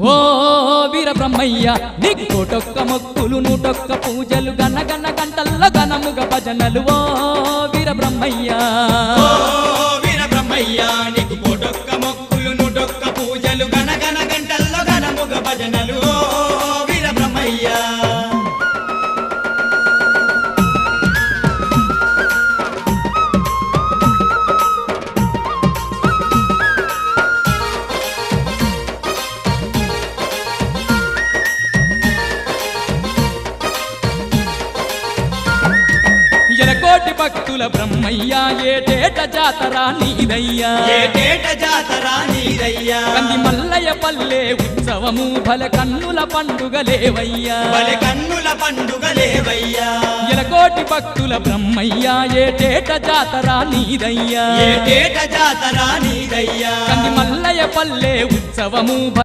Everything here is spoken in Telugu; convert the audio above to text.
ఓ వీర బ్రహ్మయ్య నీకు కోటొక్క మొక్కులు నూటొక్క పూజలు గన గన గంటల్లో గనముగ భజనలు ఓ వీర బ్రహ్మయ్య ఓ వీర బ్రహ్మయ్య నీకు కోటొక్క మొక్కులు నూటొక్క పూజలు గన గన గంటల్లో గనముగ భజనలు ఓ వీర బ్రహ్మయ్య ఎలకోటి భక్తుల బ్రహ్మయ్య ఏటేట జాతర నీదయ్యా ఏటేట జాతర నీదయ్యా కంది మల్లయ్య పల్లె ఉత్సవము భల కన్నుల పండుగలేవయ్యా బలి కన్నుల పండుగలేవయ్యా ఎలకోటి భక్తుల బ్రహ్మయ్య ఏటేట జాతర నీదయ్యా ఏటేట జాతర నీదయ్యా కంది మల్లయ్య పల్లె ఉత్సవము